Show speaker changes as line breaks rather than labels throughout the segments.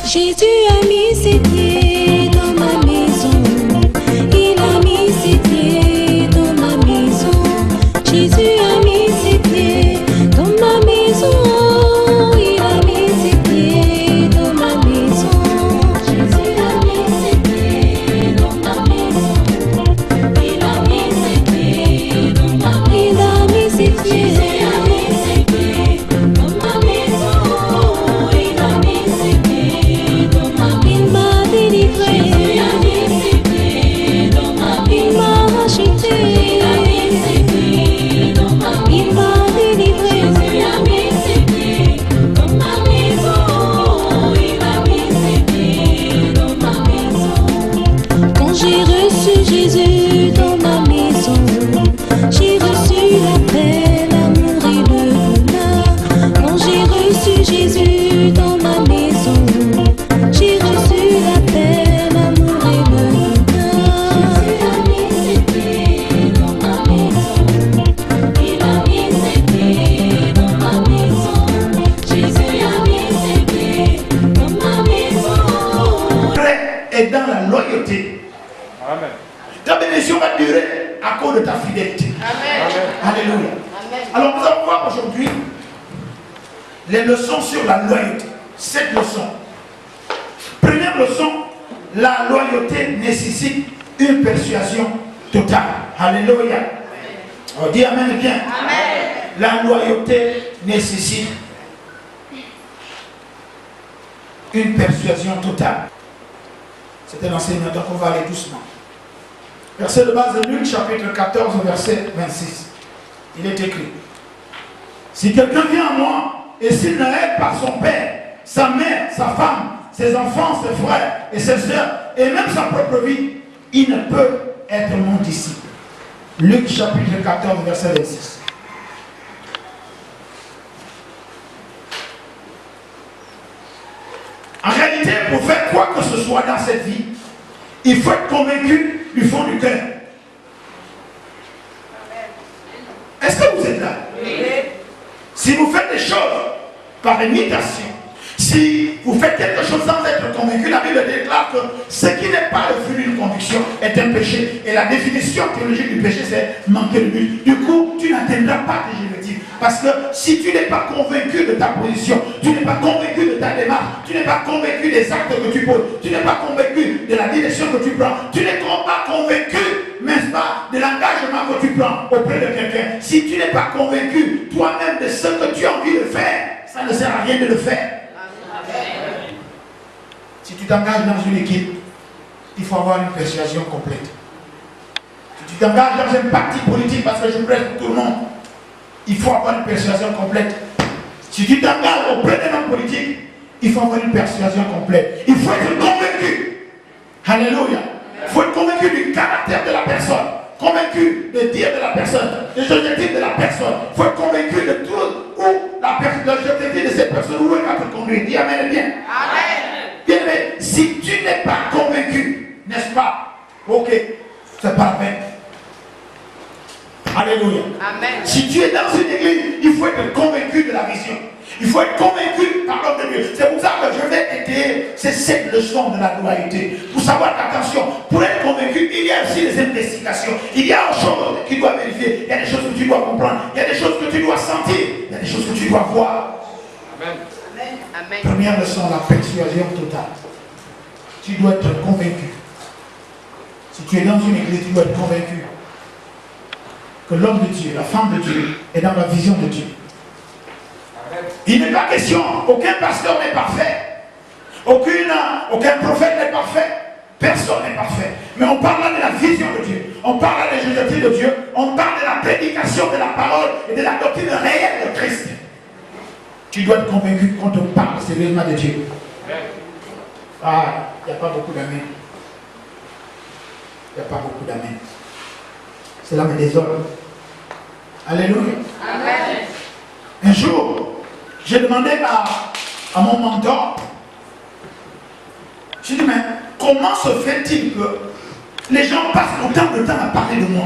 Jésus a mis ses pieds dans ma maison. Il a mis ses pieds dans ma maison. Jésus a mis ses pieds dans ma maison. Il a mis ses pieds dans ma maison. Jésus a mis ses pieds dans ma maison. Il a mis ses pieds dans ma maison. Il a mis ses pieds. J'ai reçu Jésus dans ma maison. J'ai reçu la paix, l'amour et le bonheur. Quand j'ai reçu Jésus dans ma maison, j'ai reçu la paix, l'amour et le bonheur. Jésus a mis ses pieds dans ma maison. Il a mis ses pieds dans ma maison. Jésus a mis ses pieds dans ma maison.
Et dans la loyauté.
Amen.
Ta bénédiction va durer à cause de ta fidélité.
Amen.
Alléluia.
Amen.
Alors nous allons voir aujourd'hui les leçons sur la loyauté. 7 leçons. Première leçon, la loyauté nécessite une persuasion totale. Alléluia. On dit Amen bien.
Amen.
La loyauté nécessite une persuasion totale. C'est un enseignement, donc on va aller doucement. Verset de base de Luc, chapitre 14, verset 26. Il est écrit: si quelqu'un vient à moi, et s'il n'aide pas son père, sa mère, sa femme, ses enfants, ses frères et ses sœurs, et même sa propre vie, il ne peut être mon disciple. Luc, chapitre 14, verset 26. En réalité, pour faire quoi que ce soit dans cette vie, il faut être convaincu du fond du cœur. Est-ce que vous êtes là? Oui. Si vous faites des choses par imitation, si vous faites quelque chose sans être convaincu, la Bible déclare que ce qui n'est pas le fruit d'une conviction est un péché. Et la définition théologique du péché, c'est manquer de but. Du coup, tu n'atteindras pas tes objectifs. Parce que si tu n'es pas convaincu de ta position, tu n'es pas convaincu de ta démarche, tu n'es pas convaincu des actes que tu poses, tu n'es pas convaincu de la direction que tu prends, tu n'es pas convaincu, n'est-ce pas, de l'engagement que tu prends auprès de quelqu'un. Si tu n'es pas convaincu toi-même de ce que tu as envie de faire, ça ne sert à rien de le faire. Si tu t'engages dans une équipe, il faut avoir une persuasion complète. Si tu t'engages dans un parti politique, parce que je prêche pour tout le monde, il faut avoir une persuasion complète. Si tu t'engages auprès d'un homme politique, il faut avoir une persuasion complète. Il faut être convaincu. Alléluia. Il faut être convaincu du caractère de la personne, convaincu de dire de la personne, des objectifs de la personne. Il faut être convaincu de tout où l'objectif de cette personne, où elle va te conduire. Dis Amen bien.
Amen.
Bien aimé, si tu n'es pas convaincu, n'est-ce pas? Ok, c'est pas la peine. Alléluia.
Amen.
Si tu es dans une église, il faut être convaincu de la vision. Il faut être convaincu par l'homme de Dieu. C'est pour ça que je vais étayer ces 7 leçons de la loyauté. Pour savoir qu'attention, pour être convaincu, il y a aussi des investigations. Il y a des choses que tu dois vérifier. Il y a des choses que tu dois comprendre. Il y a des choses que tu dois sentir. Il y a des choses que tu dois voir.
Amen.
Amen.
Première leçon, la persuasion totale. Tu dois être convaincu. Si tu es dans une église, tu dois être convaincu que l'homme de Dieu, la femme de Dieu est dans la vision de Dieu. Il n'est pas question, aucun pasteur n'est parfait, aucun prophète n'est parfait, personne n'est parfait. Mais on parle là de la vision de Dieu, on parle là des objectifs de Dieu, on parle de la prédication de la parole et de la doctrine réelle de Christ. Tu dois être convaincu quand on parle sérieusement de Dieu. Ah, il n'y a pas beaucoup d'amen. Il n'y a pas beaucoup d'amen. Cela me désole. Alléluia.
Amen.
Un jour, j'ai demandé à mon mentor, j'ai dit, mais comment se fait-il que les gens passent autant de temps à parler de moi?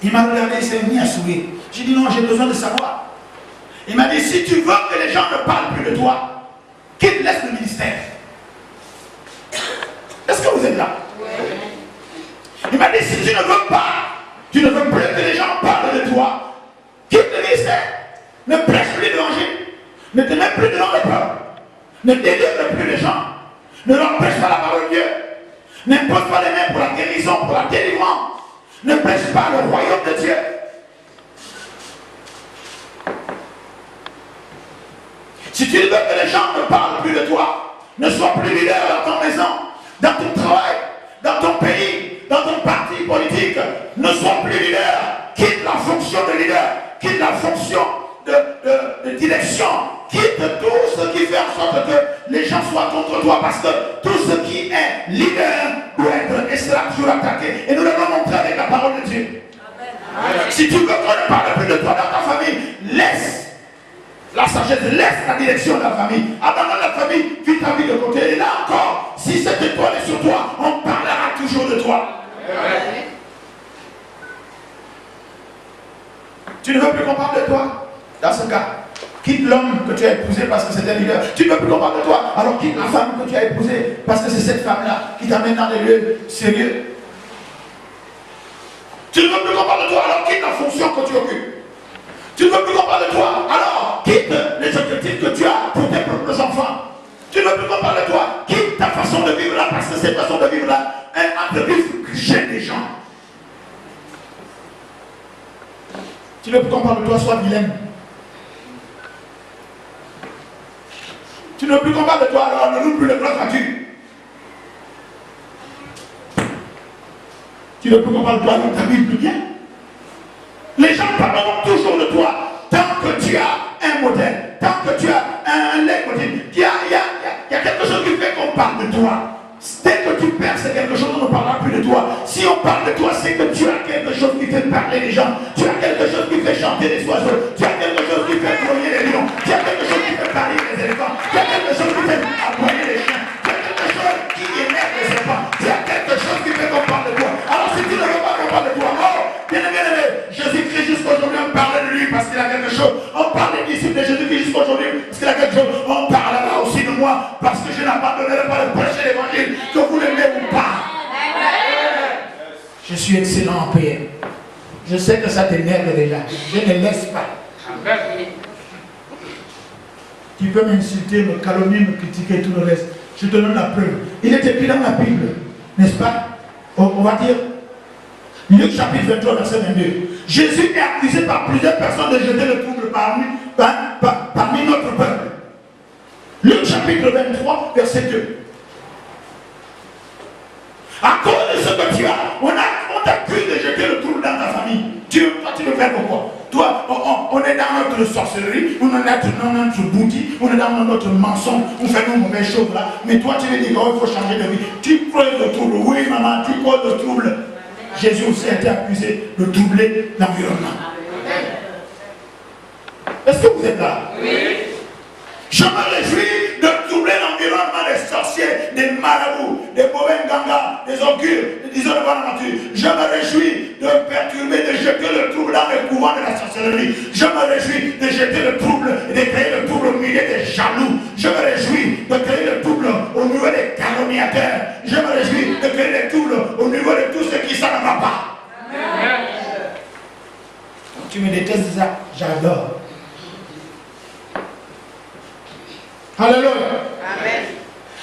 Il m'a regardé, il s'est mis à sourire. J'ai dit non, j'ai besoin de savoir. Il m'a dit, si tu veux que les gens ne parlent plus de toi, laisse le ministère. Est-ce que vous êtes là? Oui. Il m'a dit, si tu ne veux plus que les gens parlent de toi, quitte le ministère. Ne prêche plus l'évangile. Ne te mets plus devant le peuple. Ne délivre plus les gens. Ne leur prêche pas la parole de Dieu. N'impose pas les mains pour la guérison, pour la délivrance. Ne prêche pas le royaume de Dieu. Si tu veux que les gens ne parlent plus de toi, ne sois plus leader dans ton maison, dans ton travail, dans ton pays, dans ton parti politique, ne sois plus leader. Quitte la fonction de leader, quitte la fonction de direction, quitte tout ce qui fait en sorte que les gens soient contre toi, parce que tout ce qui est leader doit être et sera toujours attaqué. Et nous l'avons montré avec la parole de Dieu. Amen. Si tu veux qu'on ne parle plus de toi dans ta famille, laisse la sagesse, laisse la direction de la famille, abandonne la famille, vis ta vie de côté. Et là encore, si cette étoile est sur toi, on parlera toujours de toi. Amen. Tu ne veux plus qu'on parle de toi? Dans ce cas, quitte l'homme que tu as épousé parce que c'est un leader. Tu ne veux plus qu'on parle de toi, alors quitte la femme que tu as épousée parce que c'est cette femme-là qui t'amène dans des lieux sérieux. Tu ne veux plus qu'on parle de toi, alors quitte la fonction que tu occupes. Tu ne veux plus qu'on parle de toi, alors quitte les objectifs que tu as pour tes propres enfants. Tu ne veux plus qu'on parle de toi, quitte ta façon de vivre là, parce que cette façon de vivre là, un entreprise gêne les gens. Tu ne veux plus qu'on parle de toi, sois vilaine. Tu ne veux plus qu'on parle de toi, alors ne loue plus le grand gratuit. Tu ne veux plus qu'on parle de toi, donc t'habilles plus bien. Les gens parleront toujours de toi tant que tu as un modèle, tant que tu as un leitmotiv. Il y a quelque chose qui fait qu'on parle de toi. Dès que tu perds, c'est quelque chose, on ne parlera plus de toi. Si on parle de toi, c'est que tu as quelque chose qui fait parler les gens. Tu as quelque chose qui fait chanter les oiseaux. Tu as quelque chose qui fait grouiller les lions. Tu as quelque chose qui fait parler les éléphants. Tu as quelque chose qui fait aboyer les chiens. Tu as quelque chose qui énerve les serpents. Tu as quelque chose qui fait qu'on parle de toi. Alors si tu ne veux pas qu'on parle de toi, non, bien aimé, Jésus-Christ jusqu'aujourd'hui, on parlait de lui parce qu'il a quelque chose. On parle des disciples de Jésus-Christ jusqu'aujourd'hui parce qu'il a quelque chose. On parlera aussi de moi parce que je n'abandonnerai pas de prêcher l'évangile, que vous l'aimez ou pas. Je suis excellent en prière. Je sais que ça t'énerve déjà. Je ne laisse pas. Tu peux m'insulter, me calomnier, me critiquer, tout le reste. Je te donne la preuve. Il est écrit dans la Bible, n'est-ce pas? On va dire Luc chapitre 23, verset 22. Jésus est accusé par plusieurs personnes de jeter le trouble parmi notre peuple. Luc chapitre 23, verset 2. À cause de ce que tu as, on t'accuse de jeter le trouble dans ta famille. Toi, tu veux faire pourquoi? Toi, on est dans notre sorcellerie, on est dans notre boutique, on est dans notre mensonge, on fait nos mauvaises choses là. Mais toi, tu veux dire qu'il faut changer de vie. Tu causes le trouble. Oui, maman, tu causes le trouble. Jésus aussi a été accusé de troubler l'environnement. Est-ce que vous êtes là? Oui. Je me réjouis de troubler l'environnement des sorciers, des marabouts, des mauvais gangas, des occultes, des disons de bonne nature. Je me réjouis de perturber, de jeter le trouble dans le couvent de la sorcellerie. Je me réjouis de jeter le trouble et de créer le trouble au milieu des jaloux. Je me réjouis de créer le trouble au niveau des calomniateurs. Je me réjouis de créer le trouble au niveau de tous ceux qui ça ne va pas. Amen. Tu me détestes ça, j'adore. Alléluia. Amen.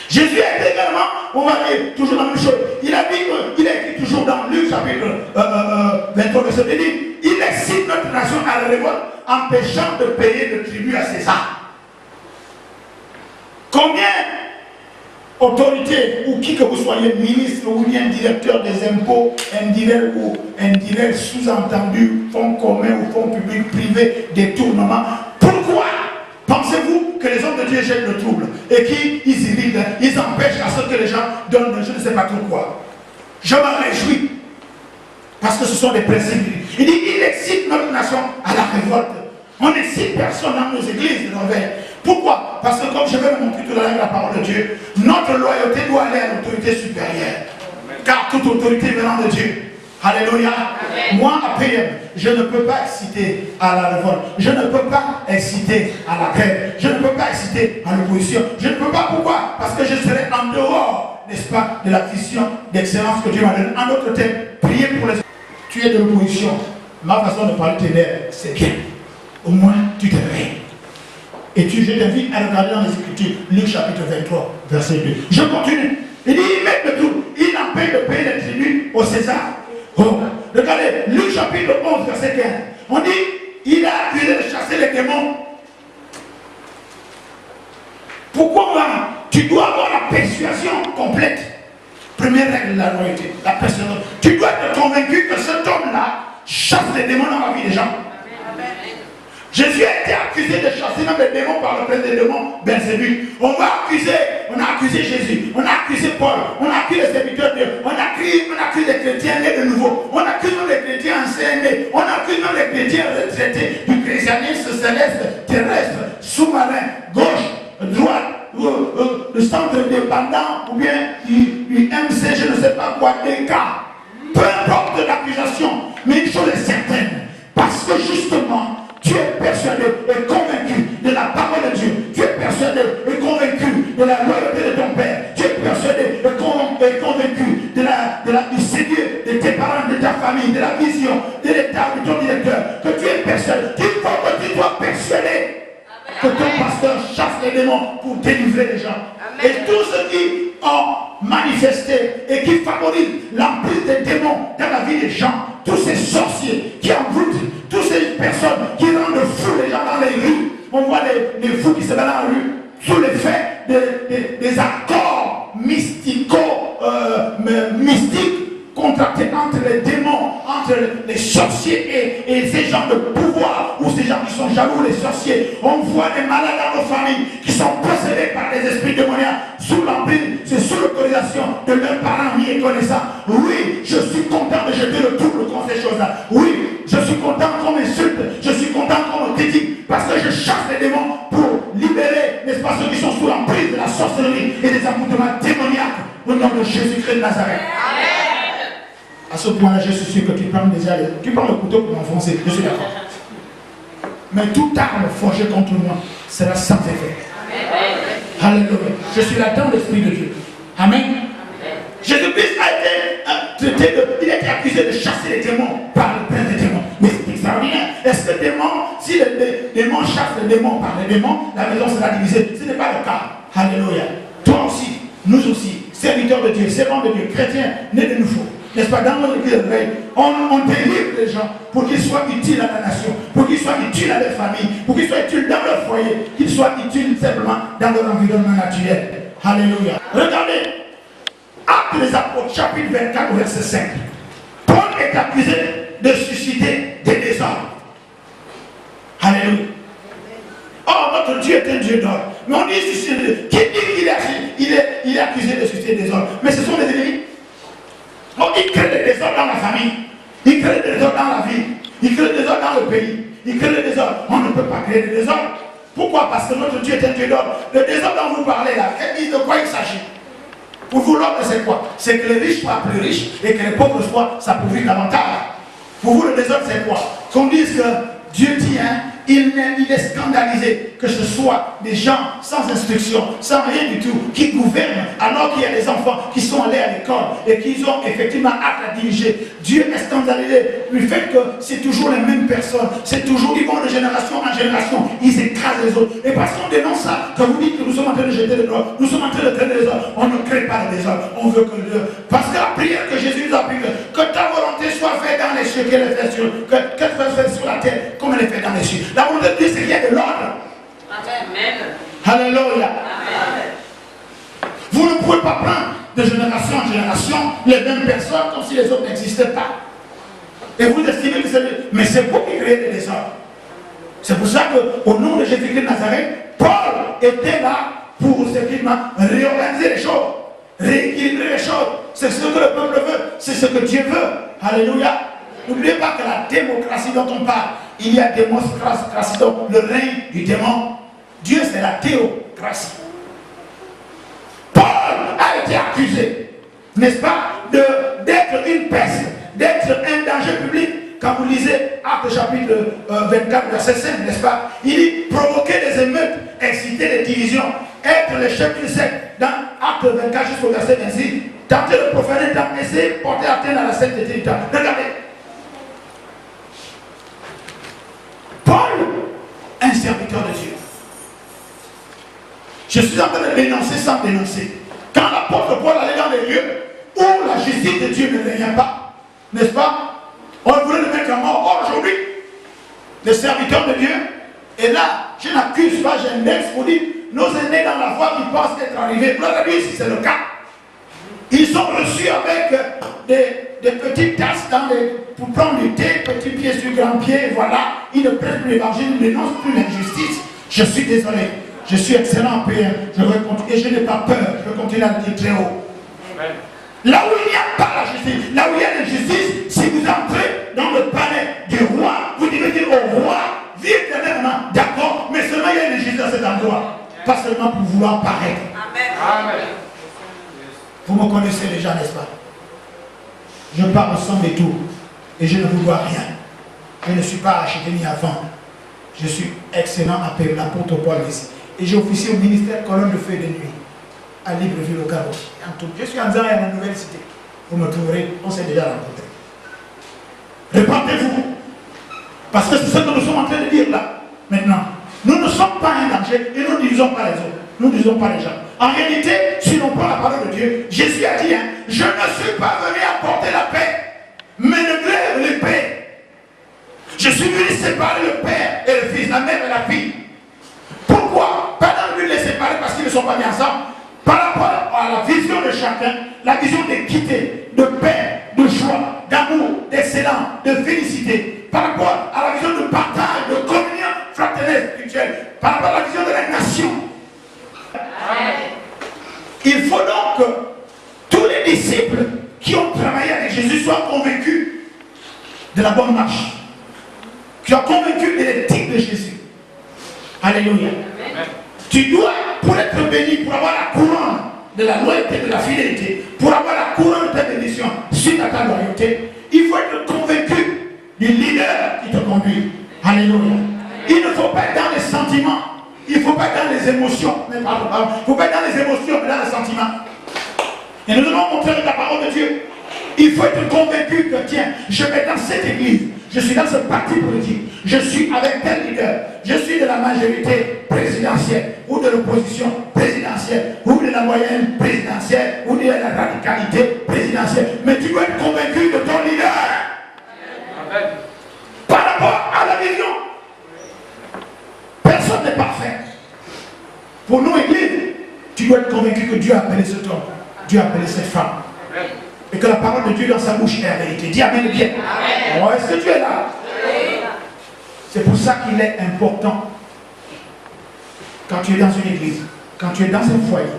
Jésus a été également, on va dire toujours la même chose. Il a dit, il a écrit toujours dans Luc chapitre 23, verset 2, il excite notre nation à la révolte, empêchant de payer le tribut à César. Combien autorité ou qui que vous soyez, ministre ou bien directeur des impôts, indirect ou indirect, sous-entendu, fonds communs ou fonds publics, privés, détournement, pourquoi pensez-vous que les hommes de Dieu jettent le trouble et qu'ils irritent, ils empêchent à ce que les gens donnent je ne sais pas trop quoi? Je me réjouis parce que ce sont des principes. Il dit, il excite notre nation à la révolte. On n'excite personne dans nos églises de l'envers. Pourquoi? Parce que comme je vais le montrer tout à l'heure la parole de Dieu, notre loyauté doit aller à l'autorité supérieure. Car toute autorité venant de Dieu. Alléluia.
Amen.
Moi, à PM, je ne peux pas exciter à la révolte. Je ne peux pas exciter à la grève. Je ne peux pas exciter à l'opposition. Je ne peux pas. Pourquoi? Parce que je serai en dehors, n'est-ce pas, de la vision d'excellence que Dieu m'a donnée. En d'autres termes, prier pour les... Tu es de l'opposition. Ma façon de parler ténèbres, c'est bien. Au moins, tu te réveilles. Et je t'invite à regarder dans les Écritures, Luc chapitre 23, verset 2. Je continue. Il dit, il met de tout. Il en paye de payer les tributs au César. Oh, regardez, Luc chapitre 11, verset 15. On dit, il a accusé de chasser les démons. Pourquoi tu dois avoir la persuasion complète? Première règle de la loyauté, la persuasion. Tu dois être convaincu que cet homme-là chasse les démons dans la vie des gens. Jésus a été accusé de chasser même les démons par le prince des démons, Belzébuth. On a accusé Jésus, on a accusé Paul, on a accusé les serviteurs de Dieu, on accuse les chrétiens nés de nouveau, on accuse même les chrétiens anciens nés, on accuse même les chrétiens retraités du christianisme céleste, terrestre, sous-marin, gauche, droite, le centre dépendant, ou bien UMC, je ne sais pas quoi, des cas. Peu importe l'accusation, mais une chose est certaine, parce que justement, tu es persuadé et convaincu de la parole de Dieu. Tu es persuadé et convaincu de la loyauté de ton Père. Tu es persuadé et convaincu du Seigneur, de tes parents, de ta famille, de la vision, de l'état de ton directeur. Que tu es persuadé. Il faut que tu sois persuadé que ton pasteur chasse les démons pour délivrer les gens. Amen. Et tous ceux qui ont manifesté et qui favorisent l'emprise des démons dans la vie des gens, tous ces sorciers qui envoûtent, toutes ces personnes qui rendent fous les gens dans les rues. On voit les fous qui se baladent dans la rue sous l'effet des accords mystiques contractés entre les démons, entre les sorciers et ces gens de pouvoir, ou ces gens qui sont jaloux, les sorciers. On voit des malades dans nos familles qui sont possédés par des esprits démoniaques sous l'emprise, c'est sous l'autorisation de leurs parents, amis et connaissants. Oui, je suis content de jeter le trouble contre ces choses-là. Oui, je suis content qu'on m'insulte, je suis content qu'on me critique, parce que je chasse les démons pour libérer, n'est-ce pas, ceux qui sont sous l'emprise de la sorcellerie et des accoutrements démoniaques au nom de Jésus-Christ de Nazareth. Amen. À ce point-là, je suis sûr que tu prends le couteau pour m'enfoncer, je suis d'accord. Mais toute arme forgée contre moi sera sans effet. Amen. Alléluia. Je suis là dans l'Esprit de Dieu. Amen. Jésus-Christ a été traité il a été accusé de chasser les démons par le prince des démons. Mais c'est extraordinaire. Est-ce que si les démons chassent les démons par les démons, la maison sera divisée? Ce n'est pas le cas. Alléluia. Toi aussi, nous aussi, serviteurs de Dieu, servants de Dieu, chrétiens, nés de nouveau. N'est-ce pas, dans notre église de veille, on délivre les gens pour qu'ils soient utiles à la nation, pour qu'ils soient utiles à leur famille, pour qu'ils soient utiles dans leur foyer, qu'ils soient utiles simplement dans leur environnement naturel. Alléluia. Regardez, Actes des Apôtres, chapitre 24, verset 5. Paul est accusé de susciter des désordres. Alléluia. Oh, notre Dieu est un Dieu d'ordre. Mais on dit susciter. Qui dit qu'il est accusé de susciter des désordres? Mais ce sont des ennemis. Oh, il crée des désordres dans la famille, il crée des désordres dans la vie, il crée des désordres dans le pays, il crée des désordres. On ne peut pas créer des désordres. Pourquoi? Parce que notre Dieu est un Dieu d'ordre. Le désordre dont vous parlez là, de quoi il s'agit? Pour vous, l'ordre c'est quoi? C'est que les riches soient plus riches et que les pauvres soient s'appauvrir davantage. Pour vous, le désordre c'est quoi? Qu'on dise que Dieu tient, il est scandalisé que ce soit des gens sans instruction, sans rien du tout, qui gouvernent, alors qu'il y a des enfants qui sont allés à l'école et qui ont effectivement hâte à diriger. Dieu est scandalisé du fait que c'est toujours les mêmes personnes, c'est toujours, ils vont de génération en génération, ils écrasent les autres. Et parce qu'on dénonce ça, quand vous dites que nous sommes en train de jeter les droits, nous sommes en train de créer des désordres, on ne crée pas de désordre, on veut que Dieu. Parce que la prière que Jésus nous a priée, que ta volonté soit faite dans les cieux, qu'elle est faite qu'elle soit faite sur la terre, comme elle est faite dans les cieux. La volonté de Dieu, c'est qu'il y a de l'ordre. Amen. Alléluia. Amen. Vous ne pouvez pas prendre de génération en génération les mêmes personnes comme si les autres n'existaient pas. Et vous estimez que c'est... Mais c'est vous qui créez des désordres. C'est pour ça qu'au nom de Jésus-Christ de Nazareth, Paul était là pour effectivement réorganiser les choses, rééquilibrer les choses. C'est ce que le peuple veut, c'est ce que Dieu veut. Alléluia. N'oubliez pas que la démocratie dont on parle, il y a démocratie, donc le règne du démon. Dieu, c'est la théocratie. Paul a été accusé, n'est-ce pas, d'être une peste, d'être un danger public. Quand vous lisez Actes chapitre 24, verset 5, n'est-ce pas? Il dit provoquer des émeutes, exciter des divisions, être le chef d'une secte. Dans Actes 24 jusqu'au verset 26, tenter de profaner le temple, essayer de porter atteinte à la sainteté du temple. Regardez. Paul, un serviteur de Dieu. Je suis en train de dénoncer sans dénoncer. Quand l'apôtre Paul allait dans les lieux où la justice de Dieu ne revient pas, n'est-ce pas? On voulait le mettre à mort. Aujourd'hui, les serviteurs de Dieu, et là, je n'accuse pas, j'indexe pour dire, nos aînés dans la foi qui pensent être arrivés, gloire à Dieu si c'est le cas. Ils sont reçus avec des petites tasses pour prendre du thé, petit pied sur grand pied, voilà. Ils ne prêtent plus l'évangile, ils ne dénoncent plus l'injustice. Je suis désolé, je suis excellent en PM, je vais continuer, et je n'ai pas peur, je vais continuer à le dire très haut. Amen. Là où il n'y a pas la justice, là où il y a l'injustice, si vous entrez dans le palais du roi, vous devez dire au roi, vive éternellement, d'accord, mais seulement il y a une injustice dans cet endroit, pas seulement pour vouloir paraître. Amen. Vous me connaissez déjà, n'est-ce pas? Je parle sans détour et je ne vous vois rien. Je ne suis pas acheté ni à vendre. Je suis excellent à payer l'apôtre Paul ici. Et j'ai officié au ministère colonne de feu de nuit à Libreville au Gabon. Je suis en Zan à la nouvelle cité. Vous me trouverez, on s'est déjà rencontrés. Répentez-vous. Parce que c'est ce que nous sommes en train de dire là. Maintenant, nous ne sommes pas un danger et nous ne divisons pas les autres. Nous ne disons pas les gens. En réalité, si l'on prend la parole de Dieu, Jésus a dit, je ne suis pas venu apporter la paix, mais de grève les paix. Je suis venu séparer le père et le fils, la mère et la fille. Pourquoi? Pas dans le but de les séparer parce qu'ils ne sont pas bien ensemble. Par rapport à la vision de chacun, la vision d'équité, de paix, de joie, d'amour, d'excellence, de félicité. Par rapport à la vision de partage, de communion fraternelle, spirituelle. Par rapport à la vision de la nation. Il faut donc que tous les disciples qui ont travaillé avec Jésus soient convaincus de la bonne marche, qui soient convaincus de l'éthique de Jésus. Alléluia. Amen. Tu dois, pour être béni, pour avoir la couronne de la loyauté, de la fidélité, pour avoir la couronne de ta bénédiction suite à ta loyauté, il faut être convaincu du leader qui te conduit. Alléluia. Il ne faut pas être dans les sentiments. Il ne faut pas être dans les émotions. Il ne faut pas être dans les émotions, mais dans les sentiments. Et nous devons montrer la parole de Dieu. Il faut être convaincu que, tiens, je vais dans cette église. Je suis dans ce parti politique. Je suis avec tel leader. Je suis de la majorité présidentielle, ou de l'opposition présidentielle, ou de la moyenne présidentielle, ou de la radicalité présidentielle. Mais tu dois être convaincu de ton leader. Amen. Par rapport à la vision. Personne n'est parfait. Pour nous, Église, tu dois être convaincu que Dieu a appelé cet homme, Dieu a appelé cette femme. Amen. Et que la parole de Dieu dans sa bouche est la vérité. Dis Amen bien. Amen. Oh, est-ce que tu es là? Oui. C'est pour ça qu'il est important, quand tu es dans une église, quand tu es dans un foyer,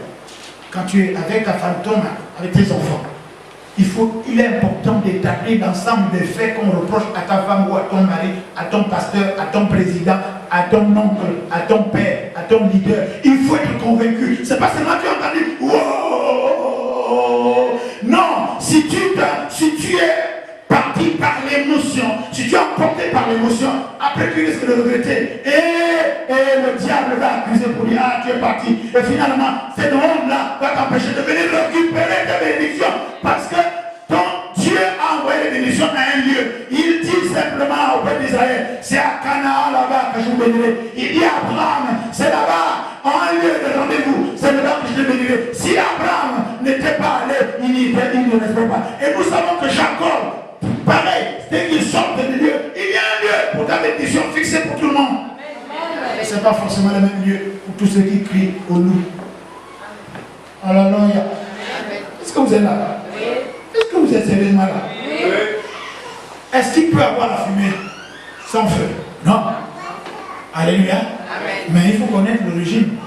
quand tu es avec ta femme, ton mari, avec tes enfants, il est important d'établir l'ensemble des faits qu'on reproche à ta femme ou à ton mari, à ton pasteur, à ton président, à ton oncle, à ton père, à ton leader. Il faut être convaincu. C'est pas seulement tu as entendu. Wow! Non, si tu es parti par l'émotion, si tu es emporté par l'émotion, après tu risques de regretter. Et le diable va accuser pour dire, ah, tu es parti. Et finalement, cet homme-là va t'empêcher de venir récupérer tes bénédictions. Parce que ton Dieu a envoyé les bénédictions à un lieu. Il dit simplement au peuple d'Israël, c'est à Canaan là-bas que je vous bénirai. Il dit à Abraham, c'est là-bas, en lieu de rendez-vous, c'est là que je te bénirai. Si Abraham n'était pas allé, il ne resterait pas. Et nous savons que Jacob, pareil, dès qu'il sort de Dieu, il y a un lieu pour ta bénédiction fixé pour tout le monde. Ce n'est pas forcément le même lieu pour tous ceux qui crient au loup. Alléluia. Est-ce que vous êtes là? Oui. Est-ce que vous êtes sérieusement là? Oui. Est-ce qu'il peut avoir la fumée sans feu? Non. Alléluia. Amen. Mais il faut connaître l'origine.